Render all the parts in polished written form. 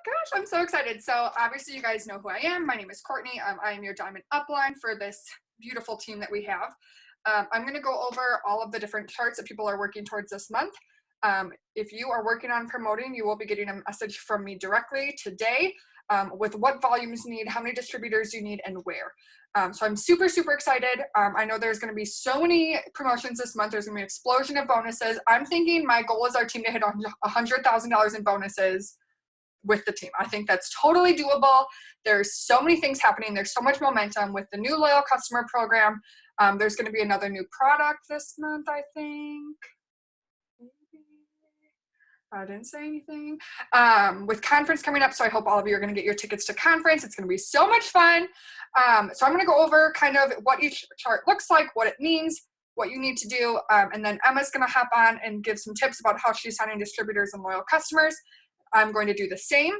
Gosh, I'm so excited. So obviously you guys know who I am. My name is Courtney. I am your diamond upline for this beautiful team that we have. I'm going to go over all of the different charts that people are working towards this month. If you are working on promoting, you will be getting a message from me directly today with what volumes you need, how many distributors you need, and where. So I'm super, super excited. I know there's going to be so many promotions this month. There's going to be an explosion of bonuses. I'm thinking my goal is our team to hit $100,000 in bonuses with the team. I think that's totally doable. There's so many things happening. There's so much momentum with the new loyal customer program. There's going to be another new product this month, I think. I didn't say anything. With conference coming up, so I hope all of you are going to get your tickets to conference. It's going to be so much fun. So I'm going to go over kind of what each chart looks like, what it means, what you need to do, and then Emma's going to hop on and give some tips about how she's signing distributors and loyal customers. I'm going to do the same.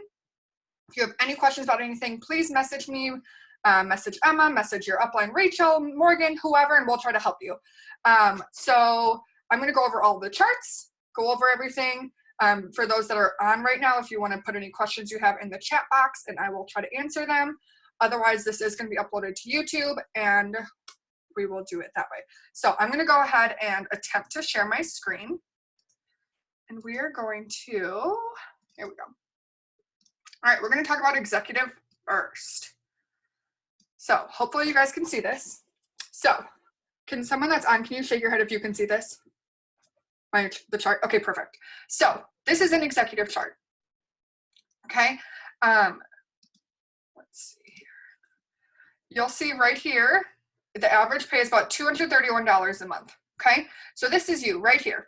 If you have any questions about anything, please message me, message Emma, message your upline Rachel, Morgan, whoever, and we'll try to help you. So I'm going to go over all the charts, go over everything. For those that are on right now, if you want to put any questions you have in the chat box, and I will try to answer them. Otherwise, this is going to be uploaded to YouTube, and we will do it that way. So I'm going to go ahead and attempt to share my screen. And we are going to, here we go. All right, we're going to talk about executive first. So hopefully you guys can see this. So can someone that's on, can you shake your head if you can see this? The chart? Okay, perfect. So this is an executive chart. Okay. Let's see here. You'll see right here, the average pay is about $231 a month. Okay. So this is you right here.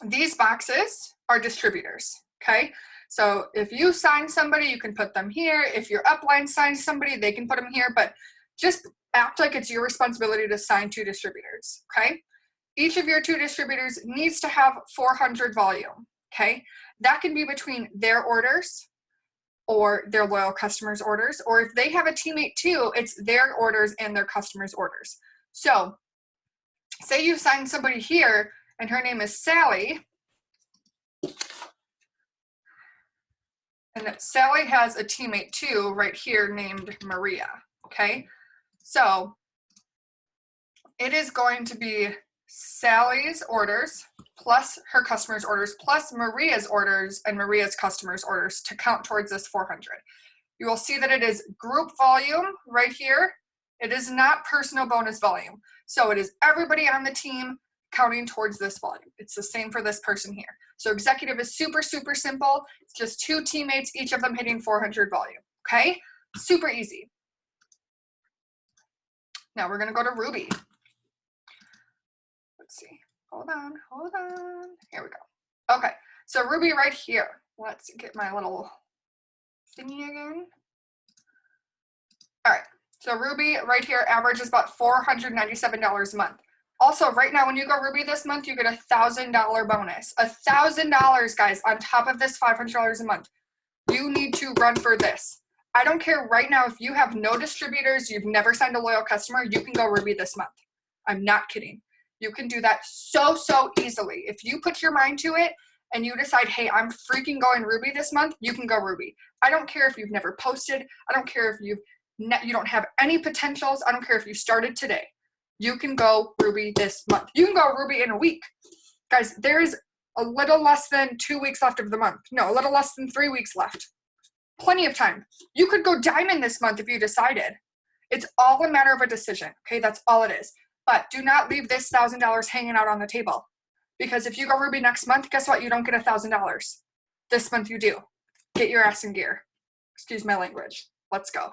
These boxes are distributors. Okay. So if you sign somebody, you can put them here. If your upline signs somebody, they can put them here, but just act like it's your responsibility to sign 2 distributors. Okay. Each of your 2 distributors needs to have 400 volume, okay? That can be between their orders or their loyal customers' orders, or if they have a teammate too, it's their orders and their customers' orders. So say you sign somebody here and her name is Sally, and that Sally has a teammate too right here named Maria, okay? So it is going to be Sally's orders plus her customers' orders plus Maria's orders and Maria's customers' orders to count towards this 400. You will see that it is group volume right here. It is not personal bonus volume. So it is everybody on the team counting towards this volume. It's the same for this person here. So executive is super, super simple. It's just 2 teammates, each of them hitting 400 volume. Okay? Super easy. Now we're going to go to Ruby. Let's see. Hold on. Here we go. Okay. So Ruby right here. Let's get my little thingy again. All right. So Ruby right here averages about $497 a month. Also, right now, when you go Ruby this month, you get a $1,000 bonus. $1,000, guys, on top of this $500 a month. You need to run for this. I don't care right now if you have no distributors, you've never signed a loyal customer, you can go Ruby this month. I'm not kidding. You can do that so, so easily. If you put your mind to it and you decide, hey, I'm freaking going Ruby this month, you can go Ruby. I don't care if you've never posted. I don't care if you don't have any potentials. I don't care if you started today. You can go Ruby this month. You can go Ruby in a week. Guys, there's a little less than 2 weeks left of the month. No, a little less than 3 weeks left. Plenty of time. You could go diamond this month if you decided. It's all a matter of a decision. Okay, that's all it is. But do not leave this $1,000 hanging out on the table. Because if you go Ruby next month, guess what? You don't get $1,000. This month you do. Get your ass in gear. Excuse my language. Let's go.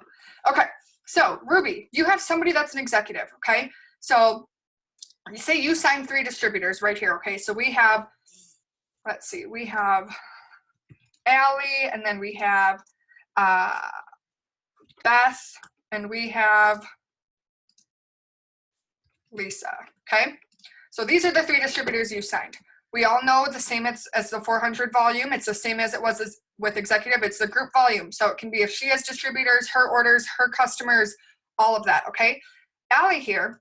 Okay, so Ruby, you have somebody that's an executive, okay? So you say you sign 3 distributors right here, okay? So we have, let's see, we have Allie, and then we have Beth, and we have Lisa, okay? So these are the 3 distributors you signed. We all know the same as the 400 volume. It's the same as it was with executive. It's the group volume. So it can be if she has distributors, her orders, her customers, all of that, okay? Allie here,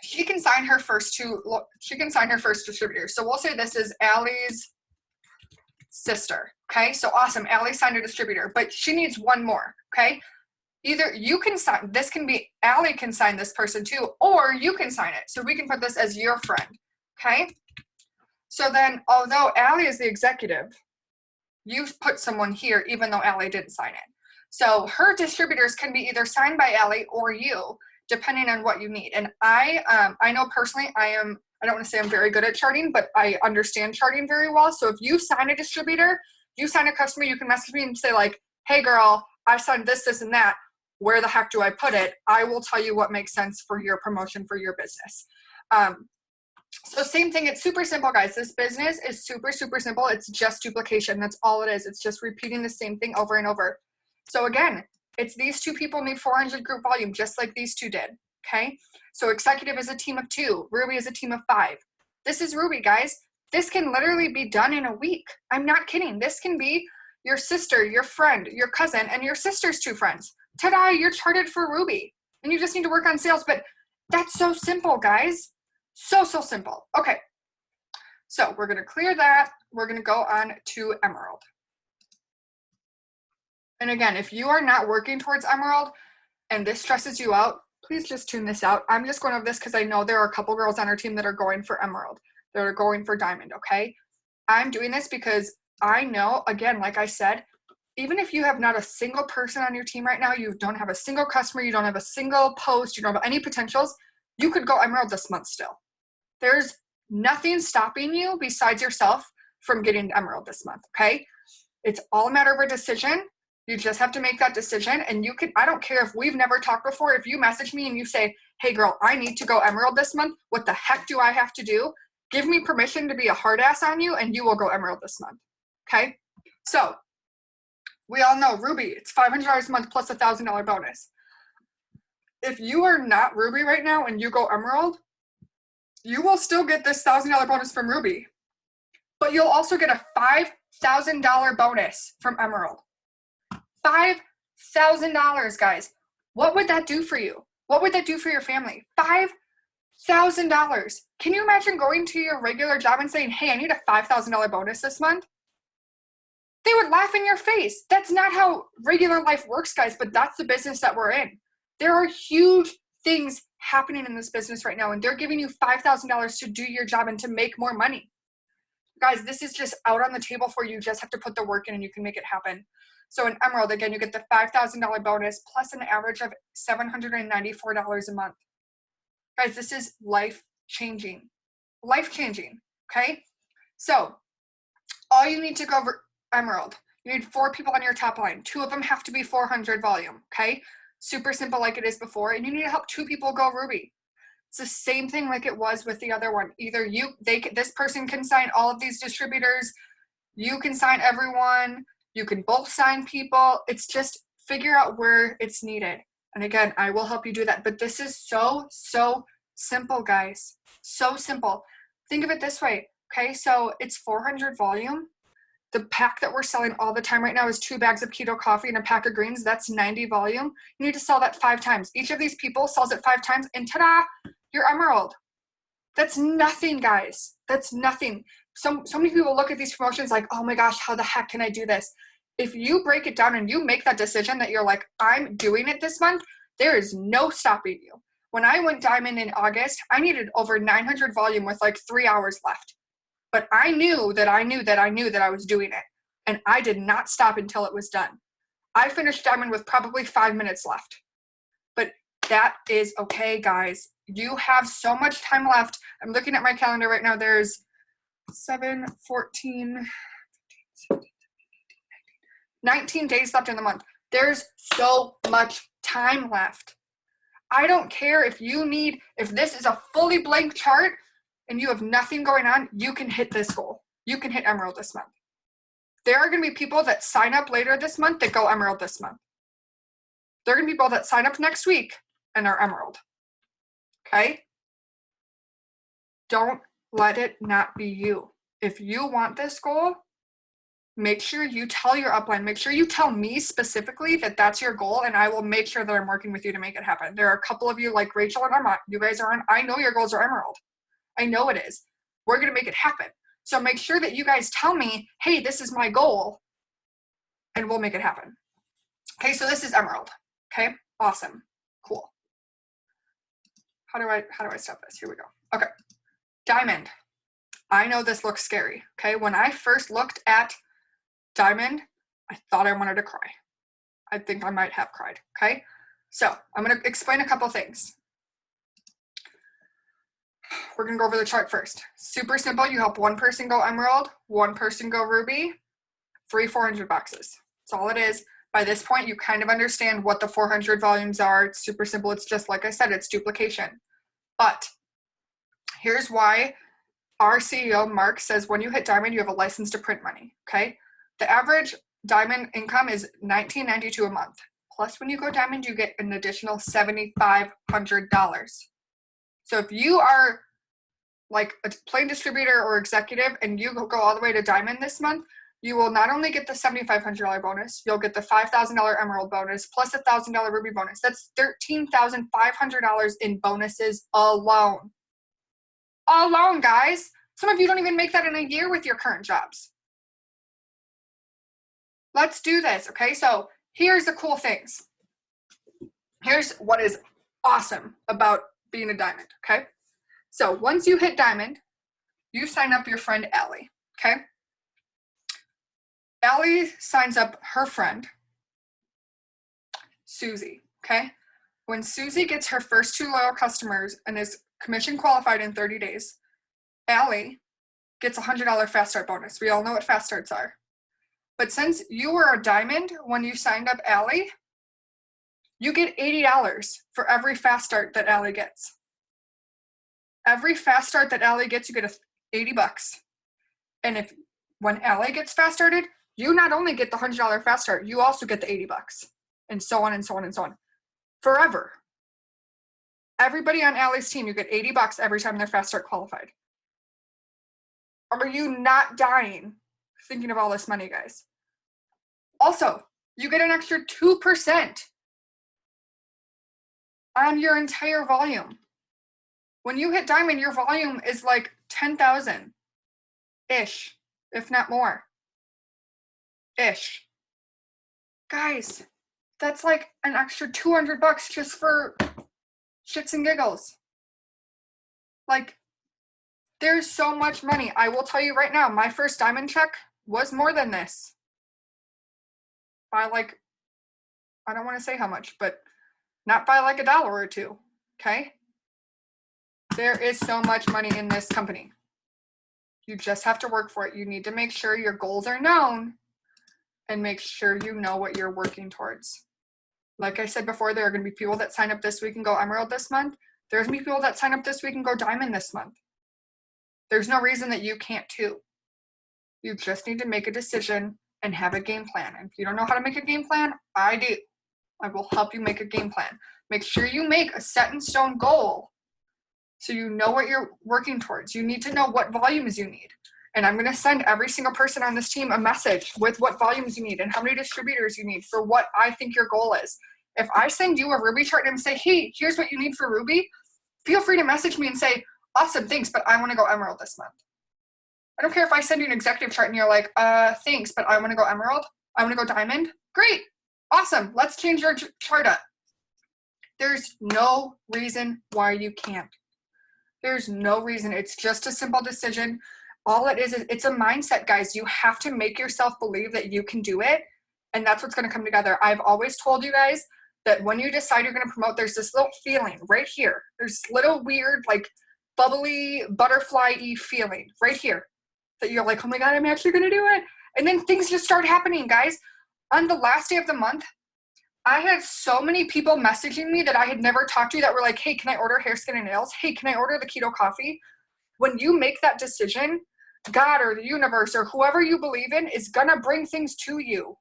she can sign her first 2, she can sign her first distributor. So we'll say this is Allie's sister. Okay, so awesome. Allie signed a distributor, but she needs one more. Okay, either you can sign, this can be Allie can sign this person too, or you can sign it. So we can put this as your friend. Okay, so then although Allie is the executive, you put someone here even though Allie didn't sign it. So her distributors can be either signed by Allie or you, depending on what you need. And I know personally I don't want to say I'm very good at charting, but I understand charting very well. So if you sign a distributor, you sign a customer, you can message me and say like, hey girl, I signed this, this, and that. Where the heck do I put it? I will tell you what makes sense for your promotion for your business. So same thing, it's super simple, guys. This business is super, super simple. It's just duplication. That's all it is. It's just repeating the same thing over and over. So again, it's these two people need 400 group volume, just like these two did, okay? So executive is a team of 2. Ruby is a team of 5. This is Ruby, guys. This can literally be done in a week. I'm not kidding. This can be your sister, your friend, your cousin, and your sister's 2 friends. Ta-da, you're charted for Ruby. And you just need to work on sales, but that's so simple, guys. So simple. Okay, so we're going to clear that. We're going to go on to Emerald. And again, if you are not working towards Emerald and this stresses you out, please just tune this out. I'm just going over this because I know there are a couple girls on our team that are going for Emerald. They're going for Diamond, okay? I'm doing this because I know, again, like I said, even if you have not a single person on your team right now, you don't have a single customer, you don't have a single post, you don't have any potentials, you could go Emerald this month still. There's nothing stopping you besides yourself from getting to Emerald this month, okay? It's all a matter of a decision. You just have to make that decision, and you can, I don't care if we've never talked before, if you message me and you say, hey girl, I need to go Emerald this month, what the heck do I have to do? Give me permission to be a hard ass on you, and you will go Emerald this month, okay? So, we all know Ruby, it's $500 a month plus a $1,000 bonus. If you are not Ruby right now and you go Emerald, you will still get this $1,000 bonus from Ruby, but you'll also get a $5,000 bonus from Emerald. $5,000, guys. What would that do for you? What would that do for your family? $5,000. Can you imagine going to your regular job and saying, hey, I need a $5,000 bonus this month? They would laugh in your face. That's not how regular life works, guys, but that's the business that we're in. There are huge things happening in this business right now, and they're giving you $5,000 to do your job and to make more money. Guys, this is just out on the table for you. You just have to put the work in and you can make it happen. So in Emerald, again, you get the $5,000 bonus plus an average of $794 a month. Guys, this is life-changing. Life-changing, okay? So all you need to go over Emerald, you need 4 people on your top line. 2 of them have to be 400 volume, okay? Super simple like it is before. And you need to help 2 people go Ruby. It's the same thing like it was with the other one. Either this person can sign all of these distributors, you can sign everyone, you can both sign people. It's just figure out where it's needed. And again, I will help you do that. But this is so simple, guys. So simple. Think of it this way, okay? So it's 400 volume. The pack that we're selling all the time right now is 2 bags of keto coffee and a pack of greens. That's 90 volume. You need to sell that 5 times. Each of these people sells it 5 times, and ta-da, you're Emerald. That's nothing, guys. That's nothing. So many people look at these promotions like, oh my gosh, how the heck can I do this? If you break it down and you make that decision that you're like, I'm doing it this month, there is no stopping you. When I went Diamond in August, I needed over 900 volume with like 3 hours left. But I knew that I was doing it. And I did not stop until it was done. I finished Diamond with probably 5 minutes left. But that is okay, guys. You have so much time left. I'm looking at my calendar right now. There's 7, 14, 19 days left in the month. There's so much time left. I don't care if this is a fully blank chart and you have nothing going on, you can hit this goal. You can hit Emerald this month. There are going to be people that sign up later this month that go Emerald this month. There are going to be people that sign up next week and are Emerald. Okay? Don't let it not be you. If you want this goal, make sure you tell your upline. Make sure you tell me specifically that that's your goal, and I will make sure that I'm working with you to make it happen. There are a couple of you like Rachel and Emma. You guys are on. I know your goals are Emerald. I know it is. We're going to make it happen. So make sure that you guys tell me, hey, this is my goal, and we'll make it happen. Okay, so this is emerald. Okay, awesome, cool. How do I stop this? Here we go. Okay, diamond. I know this looks scary. Okay, when I first looked at diamond, I thought I wanted to cry. I think I might have cried. Okay, so I'm going to explain a couple things. We're going to go over the chart first. Super simple. You help one person go emerald, one person go ruby, 400 boxes. That's all it is. By this point, you kind of understand what the 400 volumes are. It's super simple. It's just, like I said, it's duplication. But here's why our CEO, Mark, says when you hit diamond, you have a license to print money, okay? The average diamond income is $19.92 a month. Plus, when you go diamond, you get an additional $7,500. So if you are like a plain distributor or executive and you go all the way to diamond this month, you will not only get the $7,500 bonus, you'll get the $5,000 emerald bonus plus a $1,000 ruby bonus. That's $13,500 in bonuses alone. Alone, guys. Some of you don't even make that in a year with your current jobs. Let's do this, okay? So here's the cool things. Here's what is awesome about being a diamond, okay? So once you hit diamond, you sign up your friend Allie, okay? Allie signs up her friend, Susie, okay? When Susie gets her first 2 loyal customers and is commission qualified in 30 days, Allie gets a $100 fast start bonus. We all know what fast starts are. But since you were a diamond when you signed up Allie, you get $80 for every fast start that Allie gets. Every fast start that Allie gets, you get $80. And when Allie gets fast started, you not only get the $100 fast start, you also get the $80. And so on and so on and so on. Forever. Everybody on Allie's team, you get $80 every time they're fast start qualified. Are you not dying thinking of all this money, guys? Also, you get an extra 2% on your entire volume. When you hit diamond, your volume is like 10,000-ish, if not more. Ish. Guys, that's like an extra $200 just for shits and giggles. Like, there's so much money. I will tell you right now, my first diamond check was more than this. By like, I don't want to say how much, but not by like $1 or $2, okay? There is so much money in this company. You just have to work for it. You need to make sure your goals are known and make sure you know what you're working towards. Like I said before, there are going to be people that sign up this week and go emerald this month. There's going to be people that sign up this week and go diamond this month. There's no reason that you can't too. You just need to make a decision and have a game plan. And if you don't know how to make a game plan, I do. I will help you make a game plan. Make sure you make a set in stone goal so you know what you're working towards. You need to know what volumes you need. And I'm going to send every single person on this team a message with what volumes you need and how many distributors you need for what I think your goal is. If I send you a Ruby chart and say, hey, here's what you need for Ruby, feel free to message me and say, awesome, thanks, but I want to go emerald this month. I don't care if I send you an executive chart and you're like, thanks, but I want to go emerald. I want to go diamond. Great. Awesome. Let's change your chart up. There's no reason why you can't. There's no reason. It's just a simple decision. All it is it's a mindset, guys. You have to make yourself believe that you can do it, and that's what's going to come together. I've always told you guys that when you decide you're going to promote, there's this little feeling right here. There's this little weird, like, bubbly, butterfly-y feeling right here that you're like, oh my God, I'm actually going to do it. And then things just start happening, guys. On the last day of the month, I had so many people messaging me that I had never talked to that were like, hey, can I order hair, skin, and nails? Hey, can I order the keto coffee? When you make that decision, God or the universe or whoever you believe in is going to bring things to you.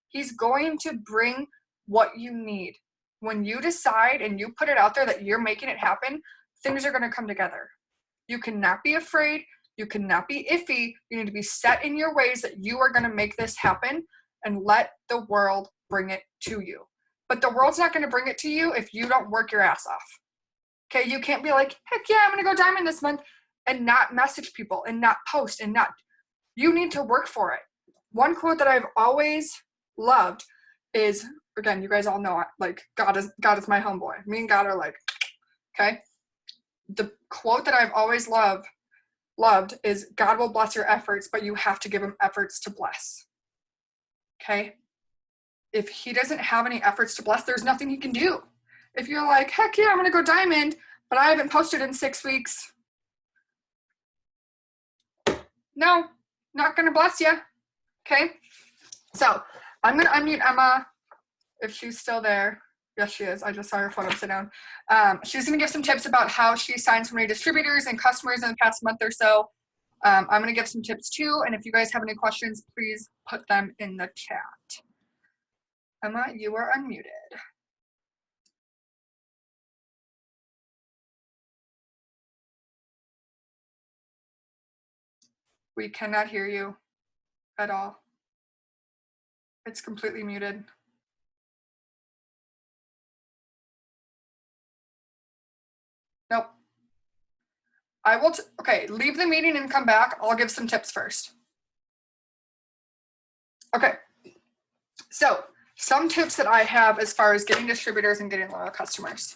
He's going to bring what you need. When you decide and you put it out there that you're making it happen, things are going to come together. You cannot be afraid. You cannot be iffy. You need to be set in your ways that you are going to make this happen and let the world bring it to you. But the world's not going to bring it to you if you don't work your ass off. Okay, you can't be like, heck yeah, I'm going to go diamond this month. and not message people and not post and not, you need to work for it. One quote that I've always loved is, again, you guys all know it, like, God is my homeboy. Me and God are like, okay? The quote that I've always loved is, God will bless your efforts, but you have to give him efforts to bless. Okay? If he doesn't have any efforts to bless, there's nothing he can do. If you're like, heck yeah, I'm going to go diamond, but I haven't posted in 6 weeks. No, not going to bless you. Okay? So I'm going to unmute Emma if she's still there. Yes, she is. I just saw her phone upside down. She's going to give some tips about how she signed so many distributors and customers in the past month or so. I'm going to give some tips too. And if you guys have any questions, please put them in the chat. Emma, you are unmuted. We cannot hear you at all. It's completely muted. Nope. I will, okay, leave the meeting and come back. I'll give some tips first. Okay. So some tips that I have as far as getting distributors and getting loyal customers.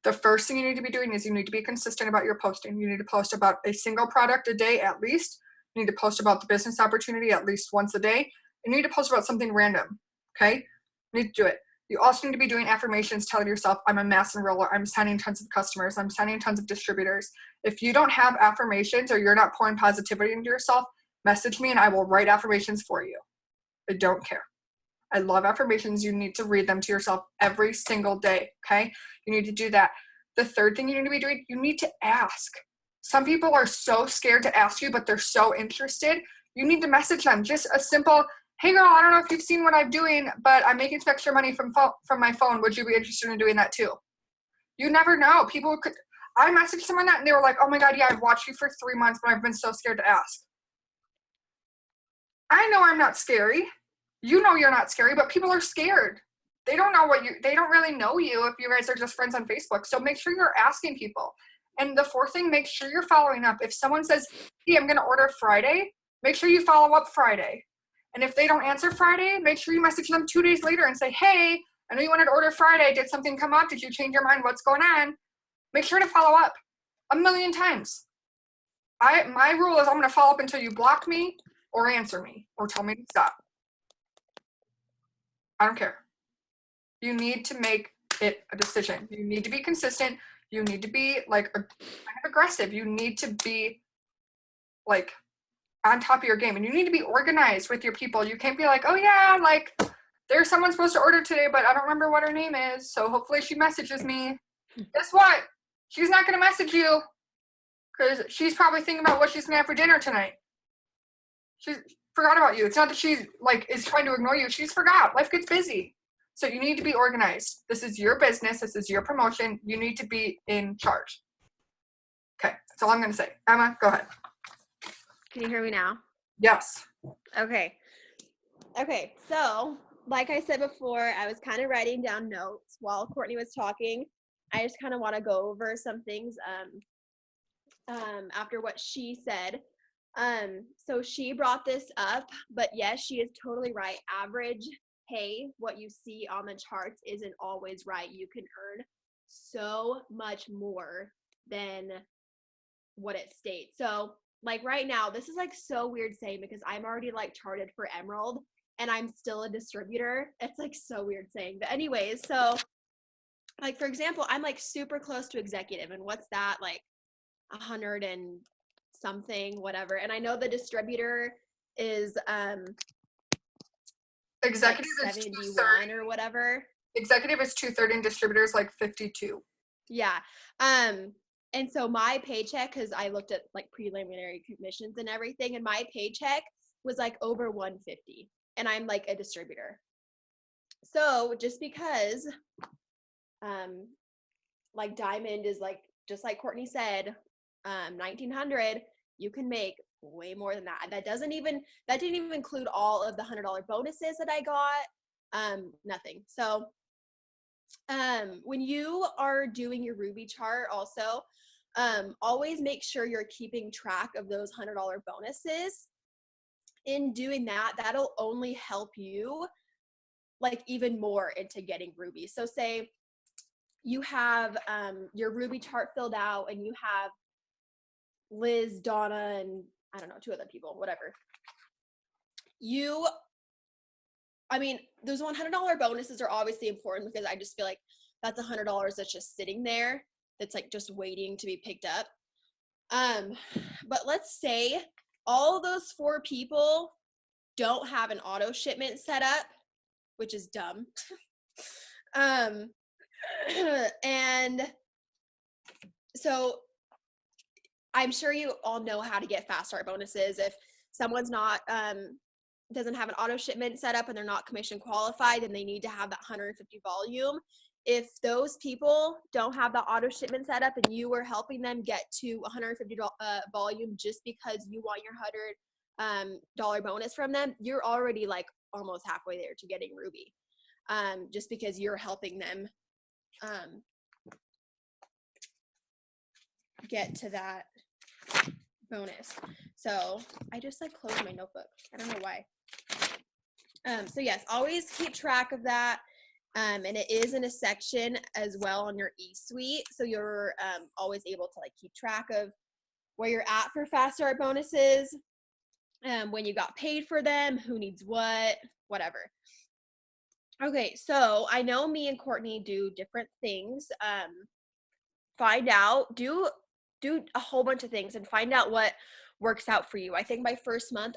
The first thing you need to be doing is you need to be consistent about your posting. You need to post about a single product a day at least. You need to post about the business opportunity at least once a day. You need to post about something random, okay? You need to do it. You also need to be doing affirmations, telling yourself, I'm a mass enroller, I'm signing tons of customers, I'm signing tons of distributors. If you don't have affirmations or you're not pouring positivity into yourself, message me and I will write affirmations for you. I don't care. I love affirmations. You need to read them to yourself every single day, okay? You need to do that. The third thing you need to be doing, you need to ask. Some people are so scared to ask you, but they're so interested. You need to message them. Just a simple, hey girl, I don't know if you've seen what I'm doing, but I'm making some extra money from my phone. Would you be interested in doing that too? You never know. People could, I messaged someone that and they were like, oh my God, yeah, I've watched you for 3 months, but I've been so scared to ask. I know I'm not scary. You know you're not scary, but people are scared. They don't know they don't really know you if you guys are just friends on Facebook. So make sure you're asking people. And the fourth thing, make sure you're following up. If someone says, hey, I'm going to order Friday, make sure you follow up Friday. And if they don't answer Friday, make sure you message them 2 days later and say, hey, I know you wanted to order Friday. Did something come up? Did you change your mind? What's going on? Make sure to follow up 1,000,000 times. My rule is I'm going to follow up until you block me or answer me or tell me to stop. I don't care. You need to make it a decision. You need to be consistent. You need to be like kind of aggressive. You need to be like on top of your game, and you need to be organized with your people. You can't be like, oh yeah, like there's someone supposed to order today, but I don't remember what her name is. So hopefully she messages me. Guess what? She's not going to message you because she's probably thinking about what she's going to have for dinner tonight. She's forgot about you. It's not that she's like is trying to ignore you. She's forgot. Life gets busy. So you need to be organized. This is your business. This is your promotion. You need to be in charge. Okay, that's all I'm going to say. Emma, go ahead. Can you hear me now? Yes. Okay, so like I said before, I was kind of writing down notes while Courtney was talking. I just kind of want to go over some things after what she said. So she brought this up, but yes, she is totally right. Average pay, what you see on the charts, isn't always right. You can earn so much more than what it states. So like right now, this is like so weird saying because I'm already like charted for Emerald and I'm still a distributor. It's like so weird saying. But anyways, so like for example, I'm like super close to executive, and what's that, like 100 and something, whatever. And I know the distributor is executive like is 71 or whatever. Executive is 230 and distributors like 52. Yeah. And so my paycheck, because I looked at like preliminary commissions and everything, and my paycheck was like over 150, and I'm like a distributor. So just because like diamond is like, just like Courtney said, 1900, you can make way more than that. That didn't even include all of the $100 bonuses that I got. Nothing. So when you are doing your Ruby chart also, Always make sure you're keeping track of those $100 bonuses. In doing that, that'll only help you like even more into getting Ruby. So say you have your Ruby chart filled out and you have Liz, Donna, and I don't know, 2 other people, whatever. Those $100 bonuses are obviously important because I just feel like that's $100 that's just sitting there that's like just waiting to be picked up. But let's say all those 4 people don't have an auto shipment set up, which is dumb. And so I'm sure you all know how to get fast start bonuses. If someone's not doesn't have an auto shipment set up and they're not commission qualified and they need to have that 150 volume, if those people don't have the auto shipment set up and you were helping them get to 150 volume just because you want your $100 bonus from them, you're already like almost halfway there to getting Ruby, just because you're helping them get to that bonus. So I just like closed my notebook. I don't know why. So yes, always keep track of that. And it is in a section as well on your eSuite. So you're always able to like keep track of where you're at for fast start bonuses, when you got paid for them, who needs what, whatever. Okay, so I know me and Courtney do different things. Find out, do a whole bunch of things and find out what works out for you. I think my first month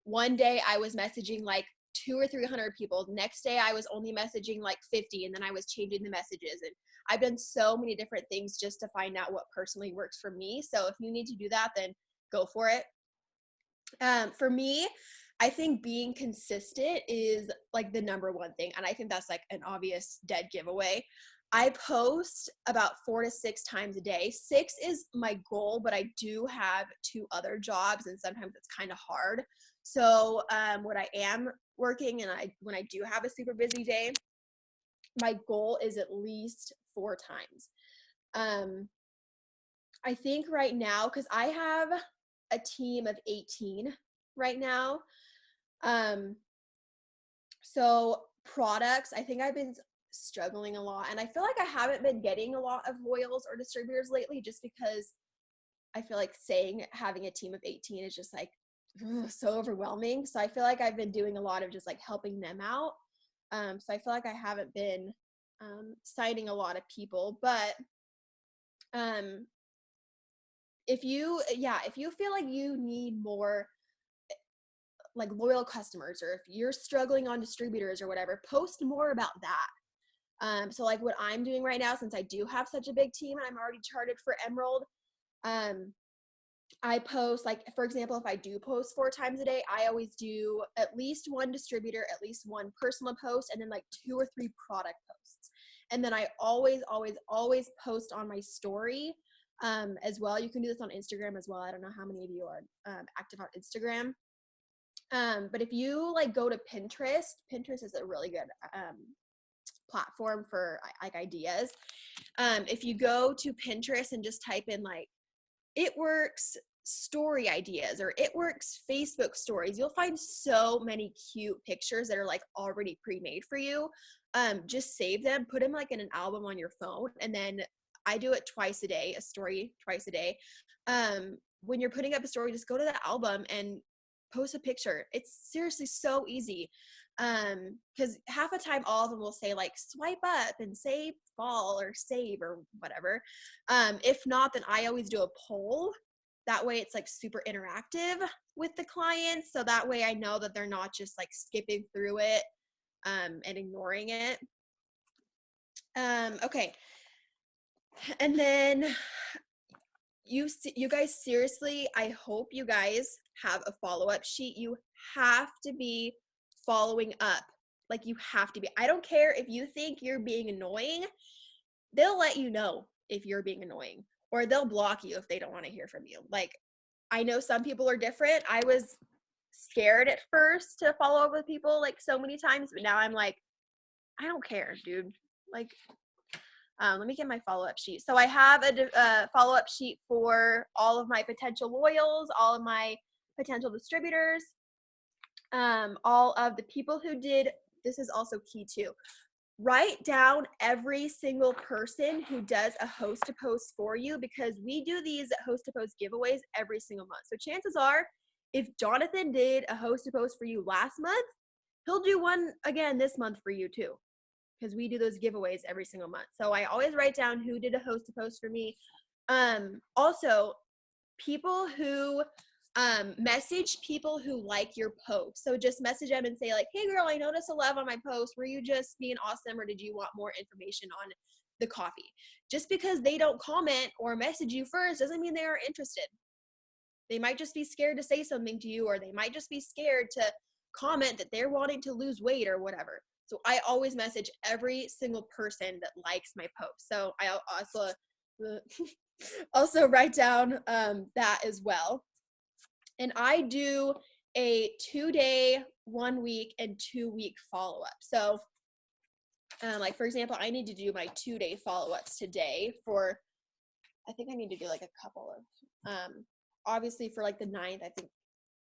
one day I was messaging like 200 or 300 people. Next day I was only messaging like 50, and then I was changing the messages. And I've done so many different things just to find out what personally works for me. So if you need to do that, then go for it. For me, I think being consistent is like the number one thing. And I think that's like an obvious dead giveaway. I post about 4 to 6 times a day. 6 is my goal, but I do have 2 other jobs and sometimes it's kind of hard. So when I am working and when I do have a super busy day, my goal is at least 4 times. I think right now, because I have a team of 18 right now. So products, I think I've been struggling a lot, and I feel like I haven't been getting a lot of loyals or distributors lately just because I feel like having a team of 18 is just like so overwhelming. So I feel like I've been doing a lot of just like helping them out. So I feel like I haven't been signing a lot of people, but if you feel like you need more like loyal customers, or if you're struggling on distributors or whatever, post more about that. So like what I'm doing right now, since I do have such a big team and I'm already charted for Emerald, I post, like, for example, if I do post 4 times a day, I always do at least 1 distributor, at least 1 personal post, and then like 2 or 3 product posts. And then I always post on my story as well. You can do this on Instagram as well. I don't know how many of you are active on Instagram. But if you like go to Pinterest is a really good platform for like ideas. If you go to Pinterest and just type in like It Works story ideas or It Works Facebook stories, you'll find so many cute pictures that are like already pre-made for you. Just save them, put them like in an album on your phone, and then I do it twice a day, a story twice a day. When you're putting up a story, just go to the album and post a picture. It's seriously so easy. Because half the time all of them will say like swipe up and save fall or save or whatever. If not, then I always do a poll. That way it's like super interactive with the clients. So that way I know that they're not just like skipping through it and ignoring it. Okay. And then you guys, seriously, I hope you guys have a follow-up sheet. You have to be following up. Like, you have to be. I don't care if you think you're being annoying. They'll let you know if you're being annoying, or they'll block you if they don't want to hear from you. Like, I know some people are different. I was scared at first to follow up with people like so many times, but now I'm like, I don't care, dude. Like, Let me get my follow-up sheet. So I have a follow-up sheet for all of my potential loyals, all of my potential distributors, all of the people who did. This is also key too. Write down every single person who does a host to post for you, because we do these host to post giveaways every single month. So chances are, if Jonathan did a host to post for you last month, he'll do one again this month for you too, because we do those giveaways every single month. So I always write down who did a host to post for me. Also, people who message people who like your post. So just message them and say like, hey girl, I noticed a love on my post. Were you just being awesome, or did you want more information on the coffee? Just because they don't comment or message you first doesn't mean they are interested. They might just be scared to say something to you, or they might just be scared to comment that they're wanting to lose weight or whatever. So I always message every single person that likes my post. So I also write down that as well. And I do a 2-day, 1 week, and 2-week follow-up. So like for example, I need to do my 2-day follow-ups today for, I think I need to do like a couple of, obviously for like the 9th, I think,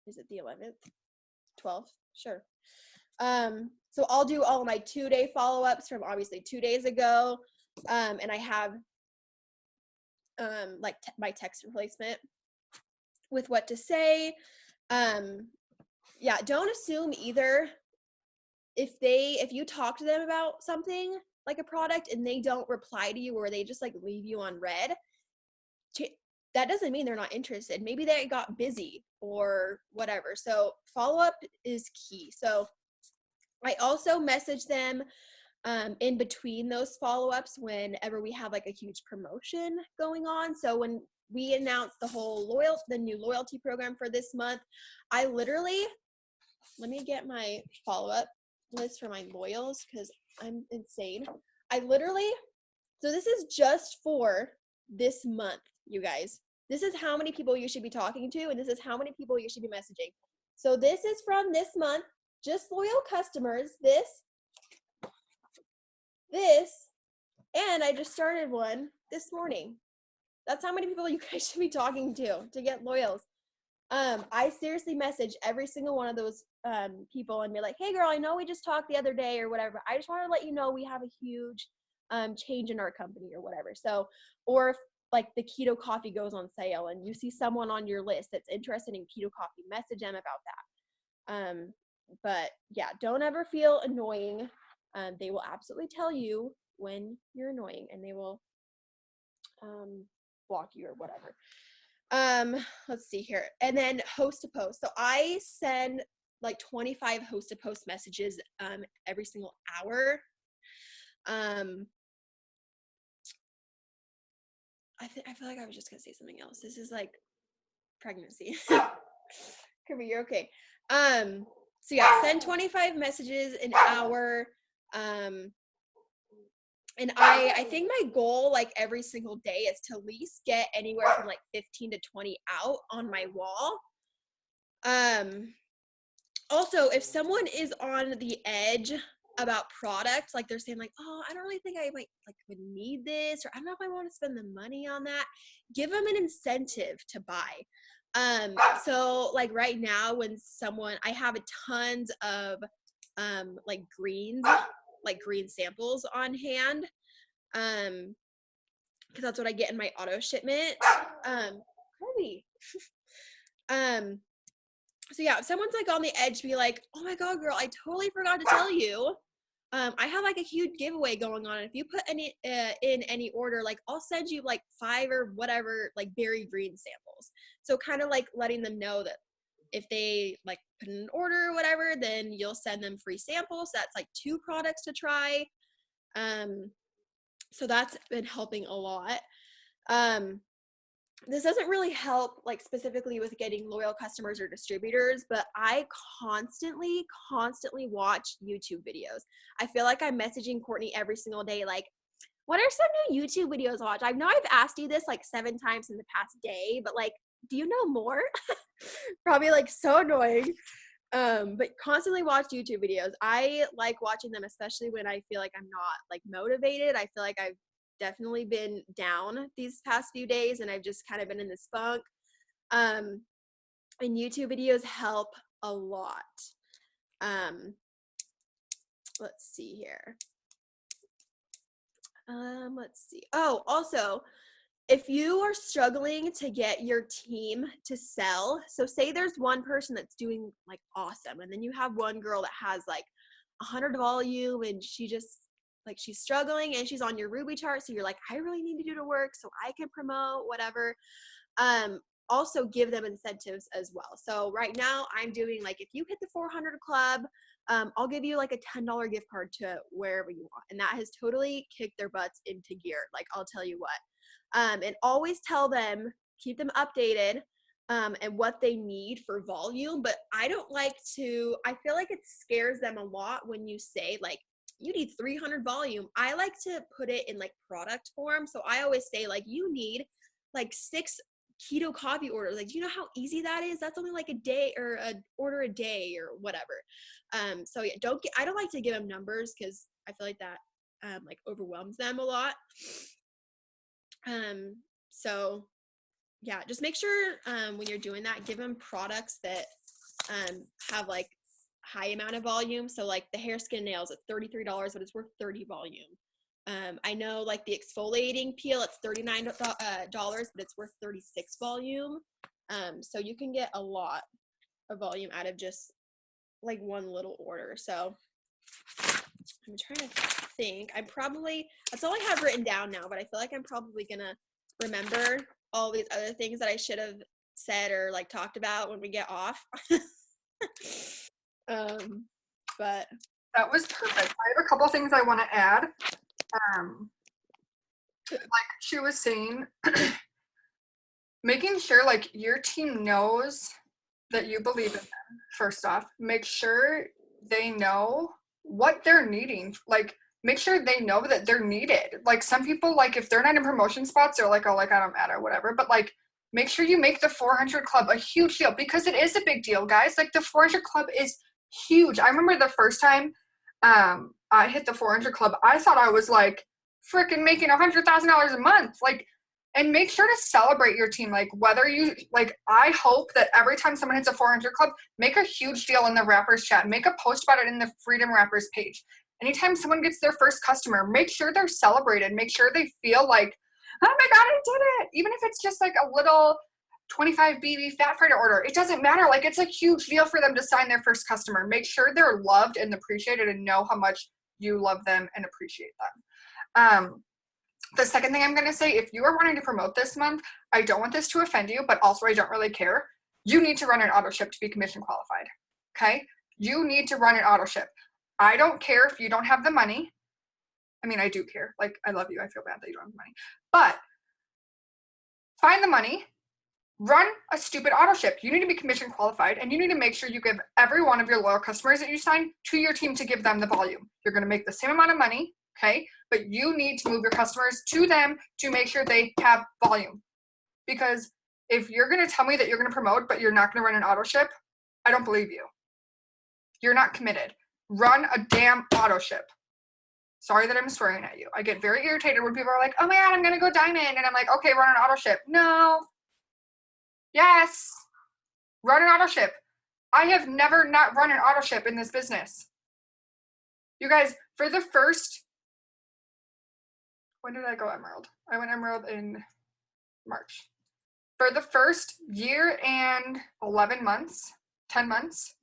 is it the 11th? 12th? Sure. So I'll do all of my 2-day follow-ups from obviously 2 days ago. And I have like my text replacement with what to say. Yeah, don't assume either. If you talk to them about something like a product and they don't reply to you, or they just like leave you on red, that doesn't mean they're not interested. Maybe they got busy or whatever. So follow up is key. So I also message them in between those follow-ups whenever we have like a huge promotion going on. So when we announced the new loyalty program for this month, I literally, let me get my follow-up list for my loyals because I'm insane. So this is just for this month, you guys. This is how many people you should be talking to, and this is how many people you should be messaging. So this is from this month, just loyal customers, this, and I just started one this morning. That's how many people you guys should be talking to get loyals. I seriously message every single one of those people and be like, hey girl, I know we just talked the other day or whatever. I just want to let you know we have a huge change in our company or whatever. So, or if like the keto coffee goes on sale and you see someone on your list that's interested in keto coffee, message them about that. But yeah, don't ever feel annoying. They will absolutely tell you when you're annoying, and they will block you or whatever. Let's see here. And then host to post. So I send like 25 host to post messages every single hour. I feel like I was just gonna say something else. This is like pregnancy. Kirby, you're okay. So yeah, send 25 messages an hour. And I think my goal like every single day is to at least get anywhere from like 15 to 20 out on my wall. Also, if someone is on the edge about products, like they're saying like, oh, I don't really think I might like would need this, or I don't know if I want to spend the money on that, give them an incentive to buy. So like right now when I have a tons of like green samples on hand, because that's what I get in my auto shipment. Kirby. So yeah, if someone's like on the edge, be like, oh my god girl, I totally forgot to tell you, I have like a huge giveaway going on. If you put any in any order, like I'll send you like 5 or whatever like berry green samples. So kind of like letting them know that if they like put in an order or whatever, then you'll send them free samples. That's like 2 products to try. So that's been helping a lot. This doesn't really help like specifically with getting loyal customers or distributors, but I constantly watch YouTube videos. I feel like I'm messaging Courtney every single day, like, what are some new YouTube videos to watch? I know I've asked you this like 7 times in the past day, but like, do you know more? Probably like so annoying. But constantly watch YouTube videos. I like watching them, especially when I feel like I'm not like motivated. I feel like I've definitely been down these past few days, and I've just kind of been in this funk. And YouTube videos help a lot. Let's see here. Let's see. Oh, also, if you are struggling to get your team to sell, so say there's one person that's doing like awesome, and then you have one girl that has like 100 volume, and she just like, she's struggling and she's on your Ruby chart. So you're like, I really need to do the work so I can promote whatever. Also give them incentives as well. So right now I'm doing like, if you hit the 400 club, I'll give you like a $10 gift card to wherever you want. And that has totally kicked their butts into gear. Like, I'll tell you what. And always tell them, keep them updated, and what they need for volume. But I don't like to, I feel like it scares them a lot when you say like, you need 300 volume. I like to put it in like product form. So I always say like, you need like 6 keto coffee orders. Like, do you know how easy that is? That's only like a day or an order a day or whatever. So yeah, I don't like to give them numbers because I feel like that like overwhelms them a lot. So yeah, just make sure when you're doing that, give them products that have like high amount of volume. So like the hair, skin, nails at $33, but it's worth 30 volume. I know like the exfoliating peel, it's $39, but it's worth 36 volume. So you can get a lot of volume out of just like one little order. So I'm trying to think. That's all I have written down now, but I feel like I'm probably gonna remember all these other things that I should have said or like talked about when we get off. But That was perfect. I have a couple of things I want to add. Like she was saying, making sure like your team knows that you believe in them. First off, make sure they know what they're needing. Like, make sure they know that they're needed. Like, some people, like, if they're not in promotion spots, they're like, oh, like, I don't matter, whatever. But like, make sure you make the 400 club a huge deal, because it is a big deal, guys. Like, the 400 club is huge. I remember the first time I hit the 400 club, I thought I was like freaking making $100,000 a month. Like, and make sure to celebrate your team. Like, whether you, like, I hope that every time someone hits a 400 club, make a huge deal in the Rappers chat. Make a post about it in the Freedom Rappers page. Anytime someone gets their first customer, make sure they're celebrated. Make sure they feel like, oh my God, I did it. Even if it's just like a little 25 BB fat fighter order, it doesn't matter. Like, it's a huge deal for them to sign their first customer. Make sure they're loved and appreciated and know how much you love them and appreciate them. The second thing I'm going to say, if you are wanting to promote this month, I don't want this to offend you, but also I don't really care. You need to run an auto ship to be commission qualified. Okay? You need to run an auto ship. I don't care if you don't have the money. I mean, I do care. Like, I love you. I feel bad that you don't have the money. But find the money. Run a stupid auto ship. You need to be commission qualified, and you need to make sure you give every one of your loyal customers that you sign to your team to give them the volume. You're going to make the same amount of money. Okay, but you need to move your customers to them to make sure they have volume. Because if you're going to tell me that you're going to promote, but you're not going to run an auto ship, I don't believe you. You're not committed. Run a damn auto ship. Sorry that I'm swearing at you. I get very irritated when people are like, oh my God, I'm going to go diamond. And I'm like, okay, run an auto ship. No. Yes. Run an auto ship. I have never not run an auto ship in this business. You guys, for the first, when did I go Emerald? I went Emerald in March. For the first year and 11 months, 10 months,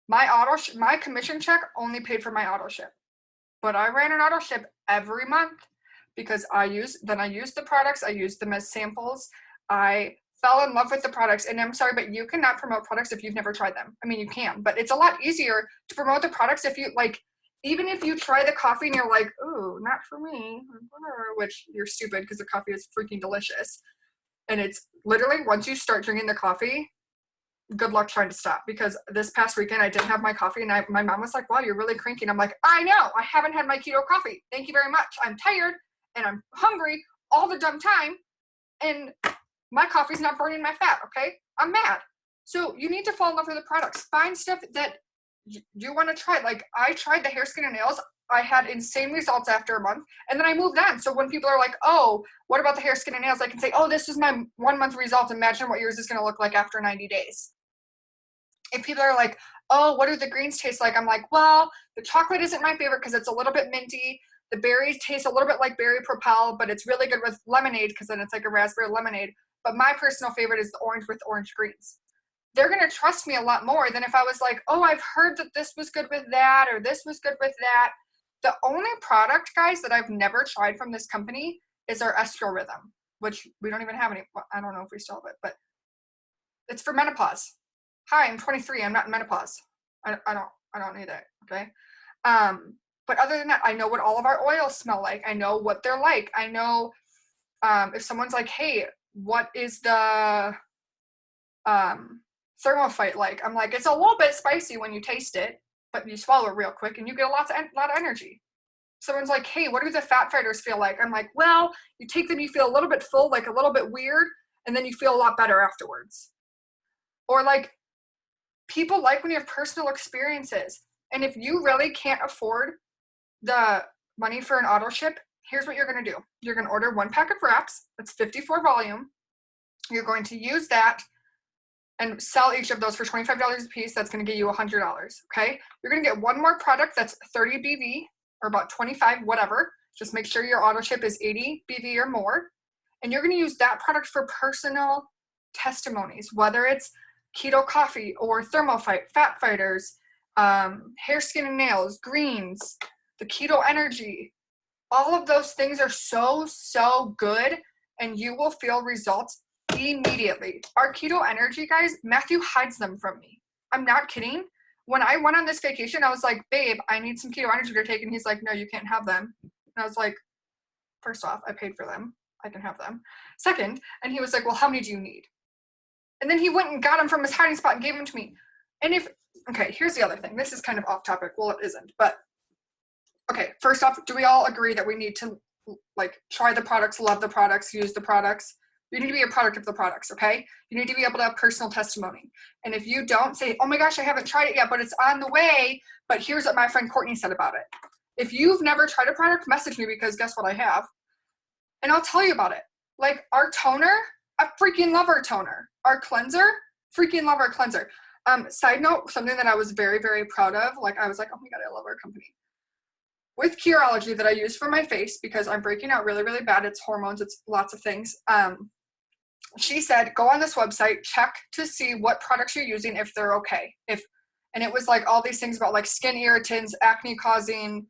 my commission check only paid for my auto ship. But I ran an auto ship every month because I used the products, I used them as samples. I fell in love with the products, and I'm sorry, but you cannot promote products if you've never tried them. I mean, you can, but it's a lot easier to promote the products if you, like, even if you try the coffee and you're like, ooh, not for me, which you're stupid because the coffee is freaking delicious. And it's literally, once you start drinking the coffee, good luck trying to stop. Because this past weekend, I didn't have my coffee, and my mom was like, wow, you're really cranky. And I'm like, I know, I haven't had my keto coffee. Thank you very much. I'm tired, and I'm hungry all the dumb time, and my coffee's not burning my fat, okay? I'm mad. So you need to fall in love with the products. Find stuff that you want to try. Like, I tried the hair, skin, and nails. I had insane results after a month, and then I moved on. So when people are like, oh, what about the hair, skin, and nails? I can say, oh, this is my 1 month result. Imagine what yours is going to look like after 90 days. If people are like, oh, what do the greens taste like? I'm like, well, the chocolate isn't my favorite because it's a little bit minty. The berries taste a little bit like berry propel, but it's really good with lemonade because then it's like a raspberry lemonade. But my personal favorite is the orange with orange greens. They're going to trust me a lot more than if I was like, oh, I've heard that this was good with that or this was good with that. The only product, guys, that I've never tried from this company is our Estro Rhythm, which we don't even have any. I don't know if we still have it, but it's for menopause. Hi, I'm 23. I'm not in menopause. I don't need it. Okay. But other than that, I know what all of our oils smell like. I know what they're like. I know if someone's like, hey, what is the Thermophyte like? I'm like, it's a little bit spicy when you taste it, but you swallow it real quick and you get a lot of energy. Someone's like, hey, what do the fat fighters feel like? I'm like, well, you take them, you feel a little bit full, like a little bit weird, and then you feel a lot better afterwards. Or like, people like when you have personal experiences. And if you really can't afford the money for an auto ship, here's what you're going to do. You're going to order 1 pack of wraps. That's 54 volume. You're going to use that and sell each of those for $25 a piece. That's going to get you $100. Okay. You're going to get 1 more product that's 30 BV or about 25, whatever. Just make sure your auto ship is 80 BV or more. And you're going to use that product for personal testimonies, whether it's keto coffee or Thermophyte, fat fighters, hair, skin, and nails, greens, the keto energy. All of those things are so good, and you will feel results immediately. Our keto energy, guys, Matthew hides them from me. I'm not kidding. When I went on this vacation, I was like, babe, I need some keto energy to take. And he's like, no, you can't have them. And I was like, first off, I paid for them. I can have them. Second, and he was like, well, how many do you need? And then he went and got them from his hiding spot and gave them to me. And okay, here's the other thing. This is kind of off topic. Well, it isn't, but okay, first off, do we all agree that we need to like try the products, love the products, use the products? You need to be a product of the products, okay? You need to be able to have personal testimony. And if you don't, say, oh my gosh, I haven't tried it yet, but it's on the way, but here's what my friend Courtney said about it. If you've never tried a product, message me because guess what I have? And I'll tell you about it. Like our toner, I freaking love our toner. Our cleanser, freaking love our cleanser. Side note, something that I was very, very proud of, like I was like, oh my God, I love our company. With Curology that I use for my face because I'm breaking out really, really bad. It's hormones, it's lots of things. She said, go on this website, check to see what products you're using, if they're okay. And it was like all these things about like skin irritants, acne causing,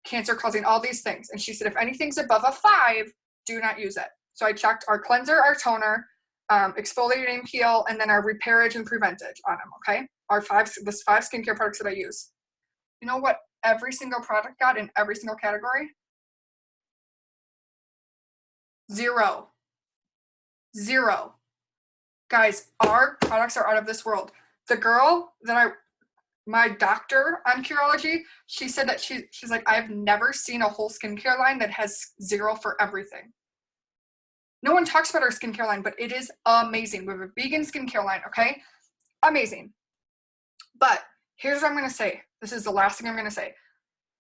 cancer causing, all these things. And she said, if anything's above a 5, do not use it. So I checked our cleanser, our toner, exfoliate and peel, and then our repairage and preventage on them, okay? The 5 skincare products that I use. You know what every single product got in every single category? 0. Guys, our products are out of this world. The girl that my doctor on Curology, she said that she's like, I've never seen a whole skincare line that has 0 for everything. No one talks about our skincare line, but it is amazing. We have a vegan skincare line, okay? Amazing. But here's what I'm going to say. This is the last thing I'm going to say.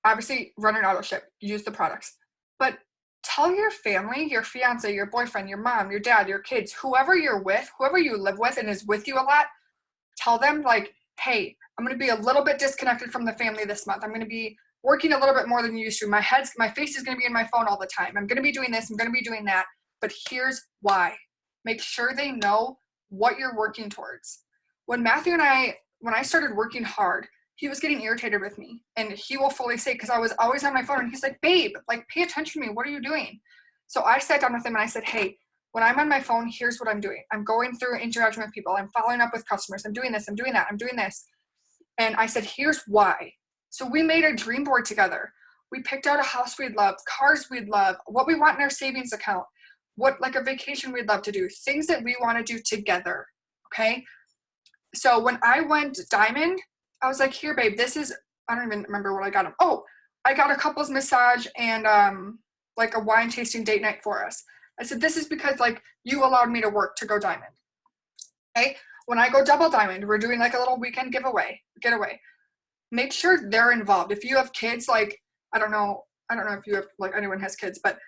Obviously, run an auto ship. Use the products. But tell your family, your fiance, your boyfriend, your mom, your dad, your kids, whoever you're with, whoever you live with and is with you a lot, tell them like, hey, I'm going to be a little bit disconnected from the family this month. I'm going to be working a little bit more than you used to. My face is going to be in my phone all the time. I'm going to be doing this. I'm going to be doing that. But here's why. Make sure they know what you're working towards. When I started working hard, he was getting irritated with me. And he will fully say, because I was always on my phone, and he's like, babe, like, pay attention to me. What are you doing? So I sat down with him and I said, hey, when I'm on my phone, here's what I'm doing. I'm going through interaction with people. I'm following up with customers. I'm doing this. I'm doing that. I'm doing this. And I said, here's why. So we made a dream board together. We picked out a house we'd love, cars we'd love, what we want in our savings account, what like a vacation we'd love to do, things that we want to do together. Okay. So when I went diamond, I was like, here, babe, this is, I don't even remember what I got him. Oh, I got a couples massage and like a wine tasting date night for us. I said, this is because like you allowed me to work to go diamond. Okay. When I go double diamond, we're doing like a little weekend getaway. make sure they're involved. If you have kids, like, I don't know if you have, like, anyone has kids, but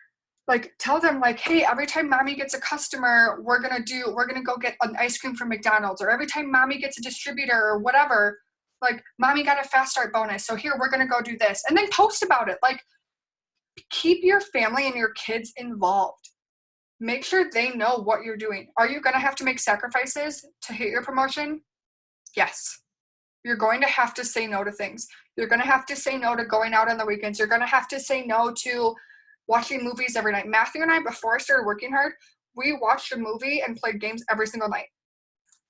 like, tell them, like, hey, every time mommy gets a customer, we're gonna go get an ice cream from McDonald's, or every time mommy gets a distributor or whatever, like, mommy got a fast start bonus, so here, we're gonna go do this, and then post about it. Like, keep your family and your kids involved. Make sure they know what you're doing. Are you gonna have to make sacrifices to hit your promotion? Yes. You're going to have to say no to things. You're going to have to say no to going out on the weekends. You're going to have to say no to watching movies every night. Matthew and I, before I started working hard, we watched a movie and played games every single night.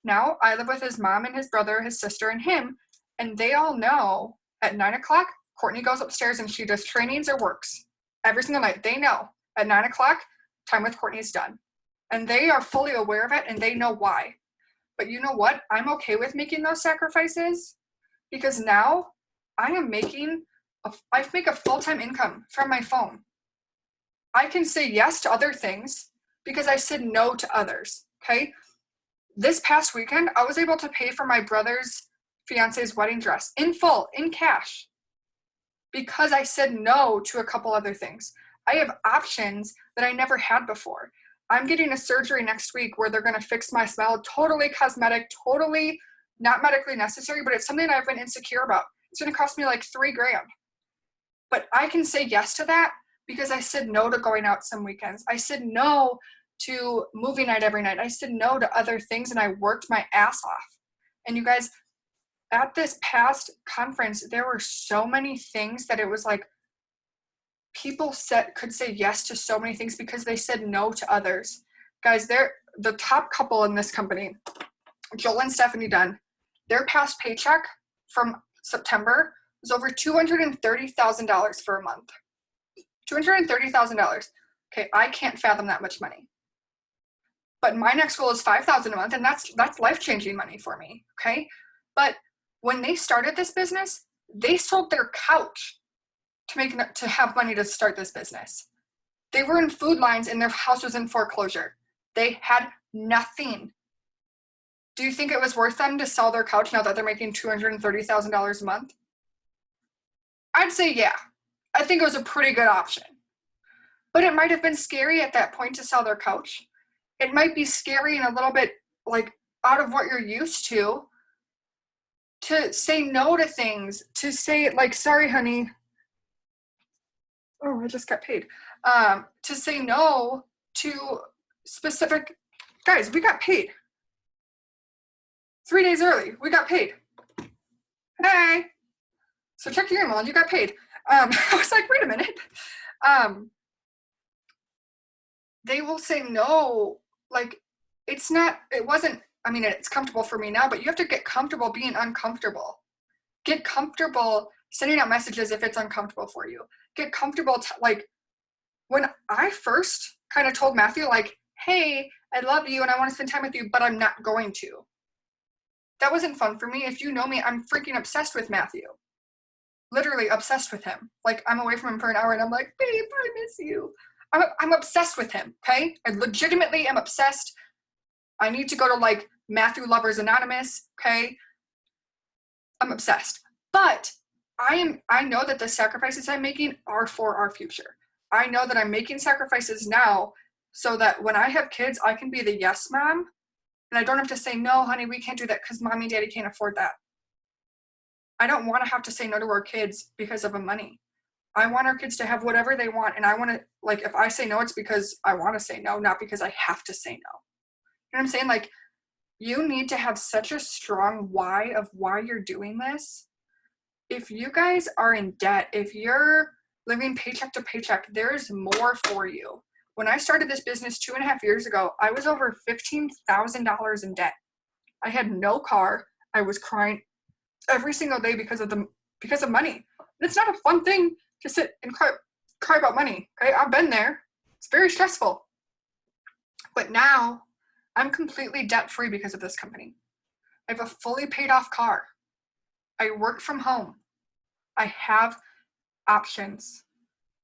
Now I live with his mom and his brother, his sister, and him, and they all know at 9 o'clock, Courtney goes upstairs and she does trainings or works every single night. They know at 9 o'clock, time with Courtney is done. And they are fully aware of it, and they know why. But you know what? I'm okay with making those sacrifices, because now I make a full-time income from my phone. I can say yes to other things because I said no to others, okay? This past weekend, I was able to pay for my brother's fiance's wedding dress in full, in cash, because I said no to a couple other things. I have options that I never had before. I'm getting a surgery next week where they're going to fix my smile, totally cosmetic, totally not medically necessary, but it's something I've been insecure about. It's going to cost me like $3,000. But I can say yes to that because I said no to going out some weekends. I said no to movie night every night. I said no to other things, and I worked my ass off. And you guys, at this past conference, there were so many things that it was like, people could say yes to so many things because they said no to others. Guys, they're the top couple in this company, Joel and Stephanie Dunn. Their past paycheck from September was over $230,000 for a month. $230,000. Okay, I can't fathom that much money. But my next goal is $5,000 a month, and that's life-changing money for me, okay? But when they started this business, they sold their couch to have money to start this business. They were in food lines and their house was in foreclosure. They had nothing. Do you think it was worth them to sell their couch now that they're making $230,000 a month? I'd say yeah. I think it was a pretty good option. But it might have been scary at that point to sell their couch. It might be scary and a little bit like out of what you're used to say no to things, to say like, sorry, honey. Oh, I just got paid. To say no to specific, guys, we got paid. 3 days early, we got paid. Hey, so check your email, you got paid. I was like, wait a minute. They will say no, like, it's comfortable for me now, but you have to get comfortable being uncomfortable. Get comfortable sending out messages if it's uncomfortable for you. Get comfortable, like, when I first kind of told Matthew, like, hey, I love you and I want to spend time with you, but I'm not going to. That wasn't fun for me. If you know me, I'm freaking obsessed with Matthew. Literally obsessed with him. Like, I'm away from him for an hour and I'm like, babe, I miss you. I'm obsessed with him, okay? I legitimately am obsessed. I need to go to, like, Matthew Lovers Anonymous, okay? I'm obsessed. But I know that the sacrifices I'm making are for our future. I know that I'm making sacrifices now so that when I have kids, I can be the yes mom. And I don't have to say, no, honey, we can't do that because mommy and daddy can't afford that. I don't want to have to say no to our kids because of money. I want our kids to have whatever they want. And I want to, like, if I say no, it's because I want to say no, not because I have to say no. You know what I'm saying? Like, you need to have such a strong why of why you're doing this. If you guys are in debt, if you're living paycheck to paycheck, there's more for you. When I started this business 2.5 years ago, I was over $15,000 in debt. I had no car. I was crying every single day because of money. It's not a fun thing to sit and cry about money. Okay, I've been there. It's very stressful. But now I'm completely debt free because of this company. I have a fully paid off car. I work from home. I have options.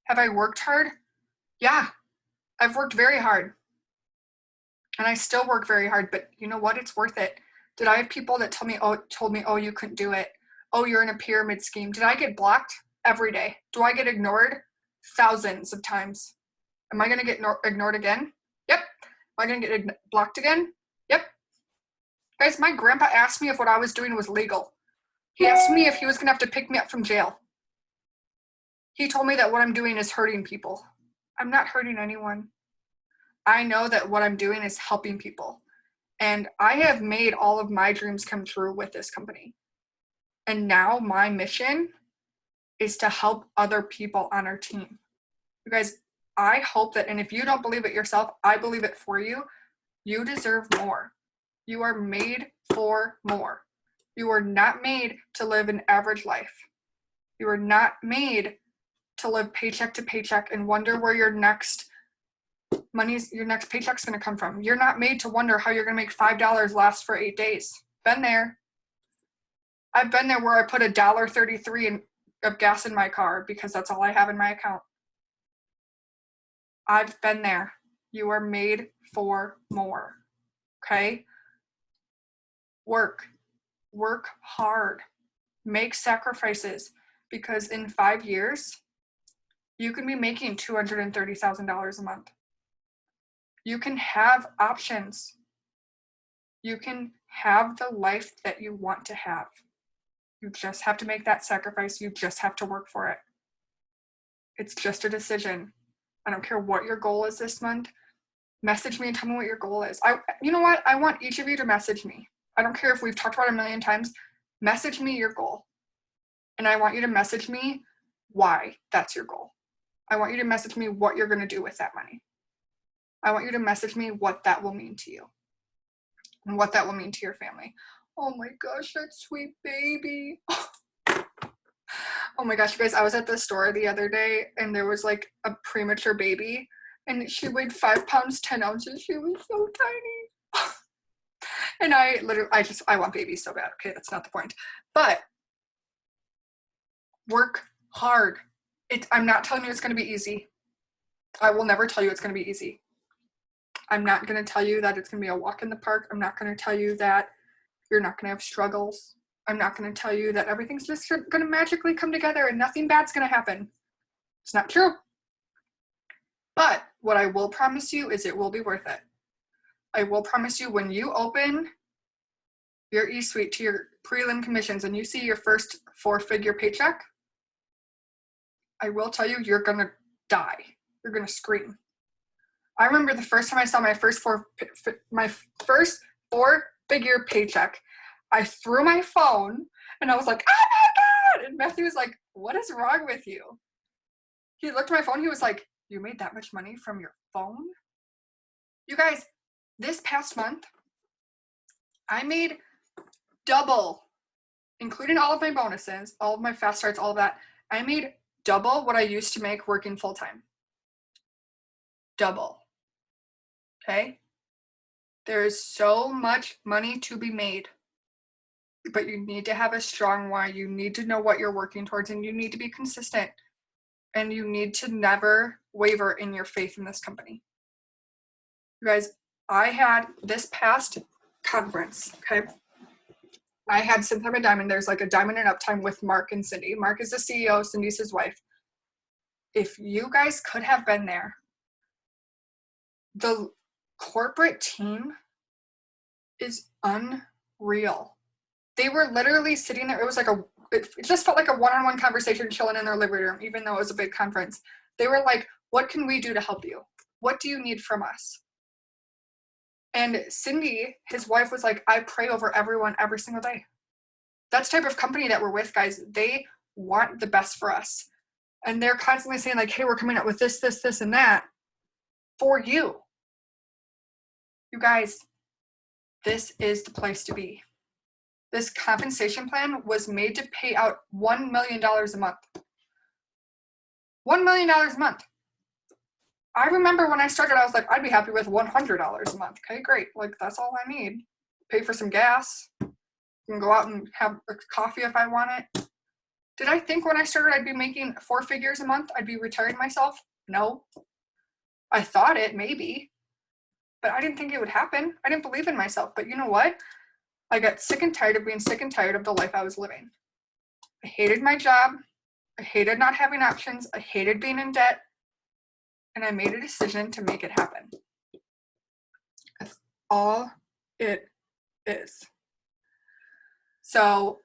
Have I worked hard? Yeah, I've worked very hard. And I still work very hard, but you know what? It's worth it. Did I have people that told me, oh, you couldn't do it? oh, you're in a pyramid scheme. Did I get blocked? Every day. Do I get ignored? Thousands of times. Am I going to get ignored again? Yep. Am I going to get blocked again? Yep. Guys, my grandpa asked me if what I was doing was legal. He asked me if he was going to have to pick me up from jail. He told me that what I'm doing is hurting people. I'm not hurting anyone. I know that what I'm doing is helping people. And I have made all of my dreams come true with this company. And now my mission is to help other people on our team. You guys, I hope that, and if you don't believe it yourself, I believe it for you. You deserve more. You are made for more. You are not made to live an average life. You are not made to live paycheck to paycheck and wonder where your next paycheck's going to come from. You're not made to wonder how you're going to make $5 last for 8 days. Been there. I've been there where I put $1.33 of gas in my car because that's all I have in my account. I've been there. You are made for more. Okay? Work hard. Make sacrifices, because in 5 years, you can be making $230,000 a month. You can have options. You can have the life that you want to have. You just have to make that sacrifice. You just have to work for it. It's just a decision. I don't care what your goal is this month. Message me and tell me what your goal is. You know what? I want each of you to message me. I don't care if we've talked about it a million times. Message me your goal. And I want you to message me why that's your goal. I want you to message me what you're going to do with that money. I want you to message me what that will mean to you and what that will mean to your family. Oh my gosh, that sweet baby. Oh my gosh, you guys, I was at the store the other day and there was like a premature baby and she weighed 5 pounds, 10 ounces. She was so tiny. And I want babies so bad. Okay, that's not the point. But work hard. I'm not telling you it's going to be easy. I will never tell you it's going to be easy. I'm not going to tell you that it's going to be a walk in the park. I'm not going to tell you that you're not going to have struggles. I'm not going to tell you that everything's just going to magically come together and nothing bad's going to happen. It's not true. But what I will promise you is it will be worth it. I will promise you when you open your e-suite to your prelim commissions and you see your first 4-figure paycheck, I will tell you, you're going to die. You're going to scream. I remember the first time I saw my first 4-figure paycheck, I threw my phone and I was like, oh my God. And Matthew was like, what is wrong with you? He looked at my phone. He was like, you made that much money from your phone? You guys, this past month, I made double, including all of my bonuses, all of my fast starts, all of that. I made double what I used to make working full-time. Double. Okay? There is so much money to be made, but you need to have a strong why. You need to know what you're working towards, and you need to be consistent, and you need to never waver in your faith in this company. You guys, I had this past conference, okay? I had Cynthia and Diamond. There's like a Diamond and Uptime with Mark and Cindy. Mark is the CEO, Cindy's his wife. If you guys could have been there, the corporate team is unreal. They were literally sitting there. It was like it just felt like a one-on-one conversation chilling in their living room, even though it was a big conference. They were like, what can we do to help you? What do you need from us? And Cindy, his wife, was like, I pray over everyone every single day. That's the type of company that we're with, guys. They want the best for us. And they're constantly saying like, hey, we're coming up with this, and that for you. You guys, this is the place to be. This compensation plan was made to pay out $1 million a month. $1 million a month. I remember when I started, I was like, I'd be happy with $100 a month. Okay, great. Like, that's all I need. Pay for some gas. Can go out and have a coffee if I want it. Did I think when I started I'd be making 4 figures a month? I'd be retiring myself? No. I thought it, maybe. But I didn't think it would happen. I didn't believe in myself. But you know what? I got sick and tired of being sick and tired of the life I was living. I hated my job. I hated not having options. I hated being in debt. And I made a decision to make it happen. That's all it is. So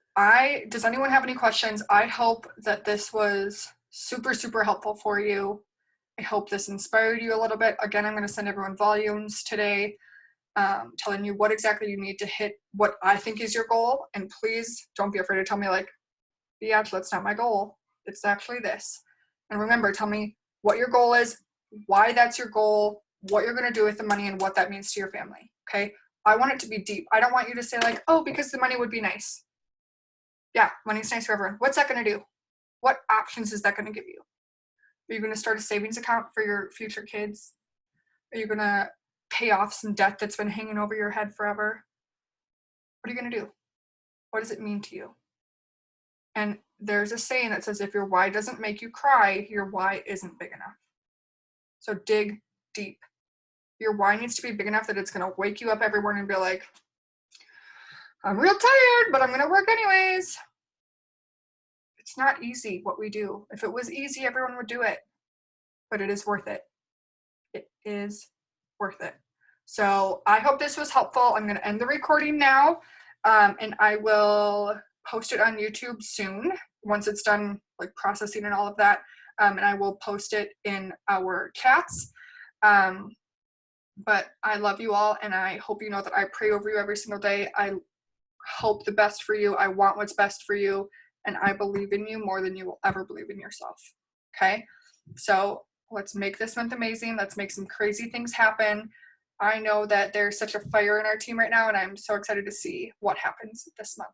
does anyone have any questions? I hope that this was super, super helpful for you. I hope this inspired you a little bit. Again, I'm going to send everyone volumes today, telling you what exactly you need to hit what I think is your goal. And please don't be afraid to tell me like, yeah, that's not my goal. It's actually this. And remember, tell me what your goal is, why that's your goal, what you're going to do with the money, and what that means to your family. Okay. I want it to be deep. I don't want you to say like, oh, because the money would be nice. Yeah, money's nice for everyone. What's that going to do? What options is that going to give you? Are you going to start a savings account for your future kids? Are you going to pay off some debt that's been hanging over your head forever? What are you going to do? What does it mean to you? And there's a saying that says, if your why doesn't make you cry, your why isn't big enough. So dig deep. Your why needs to be big enough that it's going to wake you up every morning and be like, I'm real tired, but I'm going to work anyways. It's not easy what we do. If it was easy, everyone would do it. But it is worth it. It is worth it. So I hope this was helpful. I'm going to end the recording now, and I will post it on YouTube soon once it's done like processing and all of that, and I will post it in our chats. But I love you all, and I hope you know that I pray over you every single day. I hope the best for you. I want what's best for you, and I believe in you more than you will ever believe in yourself. Okay? So let's make this month amazing. Let's make some crazy things happen. I know that there's such a fire in our team right now, and I'm so excited to see what happens this month.